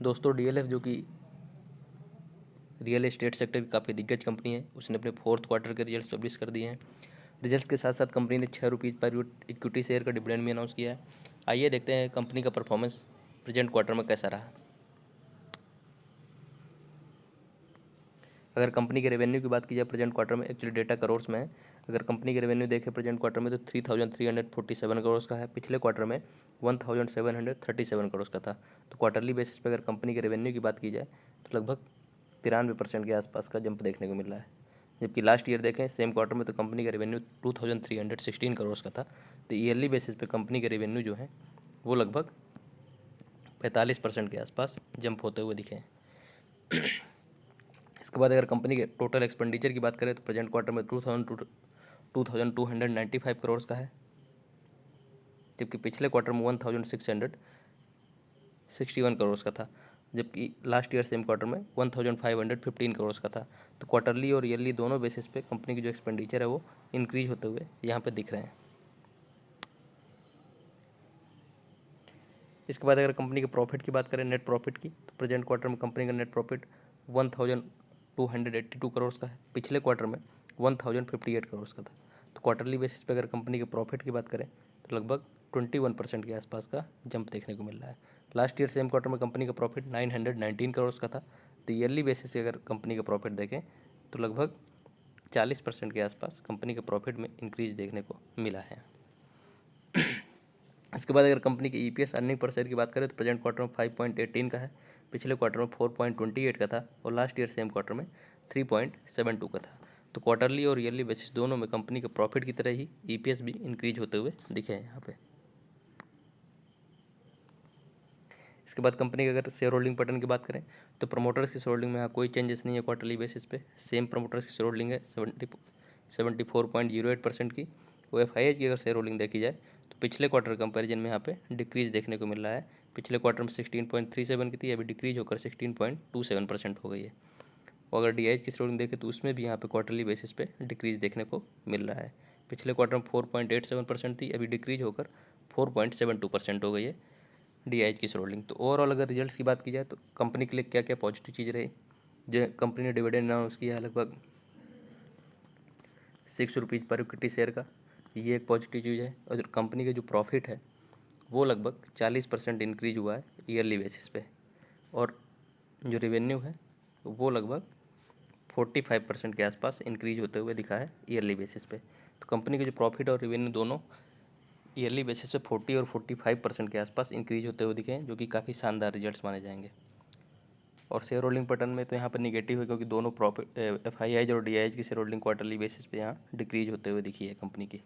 दोस्तों डीएलएफ जो कि रियल एस्टेट सेक्टर की काफ़ी दिग्गज कंपनी है, उसने अपने फोर्थ क्वार्टर के रिजल्ट्स पब्लिश कर दिए हैं। रिजल्ट्स के साथ साथ कंपनी ने ₹6 पर इक्विटी शेयर का डिविडेंड भी अनाउंस किया है। आइए देखते हैं कंपनी का परफॉर्मेंस प्रेजेंट क्वार्टर में कैसा रहा। अगर कंपनी के रेवेन्यू की बात की जाए प्रेजेंट क्वार्टर में, एक्चुअली डेटा करोर्स में है। अगर कंपनी के रेवेन्यू देखें प्रेजेंट क्वार्टर में तो 3,347 करोड़ का है। पिछले क्वार्टर में 1,737 करोड़ का था। तो क्वार्टरली बेसिस पे अगर कंपनी के रेवेन्यू की बात की जाए तो लगभग 93% के आसपास का जंप देखने को मिल रहा है। जबकि लास्ट ईयर देखें सेम क्वार्टर में तो कंपनी का रेवेन्यू 2,316 करोड़ का था। तो ईयरली बेसिस पे कंपनी के रेवेन्यू जो है वो लगभग 45% के आसपास जंप होते हुए दिखे हैं। इसके बाद अगर कंपनी के टोटल एक्सपेंडिचर की बात करें तो प्रेजेंट क्वार्टर में 2,295 करोड़ का है। जबकि पिछले क्वार्टर में 1,661 करोड़ का था। जबकि लास्ट ईयर सेम क्वार्टर में 1,515 करोड़ का था। तो क्वार्टरली और ईयरली दोनों बेसिस पे कंपनी की जो एक्सपेंडिचर है वो इंक्रीज होते हुए यहाँ पे दिख रहे हैं। इसके बाद अगर कंपनी के प्रॉफिट की बात करें, नेट प्रॉफिट की, तो प्रेजेंट क्वार्टर में कंपनी का नेट प्रॉफिट 1,282 करोड़ का है। पिछले क्वार्टर में 1,058 करोड़ का था। तो क्वार्टरली बेसिस पे अगर कंपनी के प्रॉफिट की बात करें तो लगभग 21% के आसपास का जंप देखने को मिल रहा है। लास्ट ईयर सेम क्वार्टर में कंपनी का प्रॉफिट 919 करोड़ का था। तो ईयरली बेसिस से अगर कंपनी का प्रॉफिट देखें तो लगभग 40% के आसपास कंपनी के प्रॉफिट में इंक्रीज देखने को मिला है। इसके बाद अगर कंपनी की ईपीएस अर्निंग पर शेयर की बात करें तो प्रेजेंट क्वार्टर में 5.18 का है। पिछले क्वार्टर में 4.28 का था और लास्ट ईयर सेम क्वार्टर में 3.72 का था। तो क्वार्टरली और ईयरली बेसिस दोनों में कंपनी के प्रॉफिट की तरह ही ईपीएस भी इंक्रीज होते हुए दिखे हैं यहाँ पे। इसके बाद कंपनी के अगर शेयर होल्डिंग पैटर्न की बात करें तो प्रमोटर्स की शेयर होल्डिंग में यहाँ कोई चेंजेस नहीं है। क्वार्टरली बेसिस पे सेम प्रमोटर्स की शेयर होल्डिंग है 74.08% की। वो एफआईआई की अगर शेयर होल्डिंग देखी जाए तो पिछले क्वार्टर कंपैरिजन में यहाँ पे डिक्रीज देखने को मिल रहा है। पिछले क्वार्टर में 16.37 की थी, अभी डिक्रीज होकर 16.27% हो गई है। और अगर डीआईएच की शेयर होल्डिंग देखें तो उसमें भी यहाँ पे क्वार्टरली बेसिस पे डिक्रीज देखने को मिल रहा है। पिछले क्वार्टर में 4.87% थी, अभी डिक्रीज होकर 4.72% हो गई है डीआईएच की शेयर होल्डिंग। तो ओवरऑल अगर रिजल्ट्स की बात की जाए तो कंपनी के लिए क्या क्या पॉजिटिव चीज़ रही, जो कंपनी ने डिविडेंड अनाउंस किया है लगभग ₹6 पर इक्विटी शेयर का, ये एक पॉजिटिव चीज़ है। और कंपनी का जो प्रॉफिट है वो लगभग 40% इंक्रीज हुआ है ईयरली बेसिस पे। और जो रेवेन्यू है वो लगभग 45% के आसपास इंक्रीज होते हुए दिखा है ईयरली बेसिस पे। तो कंपनी के जो प्रॉफिट और रेवेन्यू दोनों ईयरली बेसिस पे 40 और 45% के आसपास इंक्रीज होते हुए दिखे हैं, जो कि काफ़ी शानदार रिजल्ट्स माने जाएंगे। और शेयर होल्डिंग पैटर्न में तो यहाँ पर निगेटिव है क्योंकि दोनों प्रॉफिट एफआईआई और डीआईएच की शेयर होल्डिंग क्वार्टरली बेसिस पे यहाँ डिक्रीज होते हुए दिखी है कंपनी की।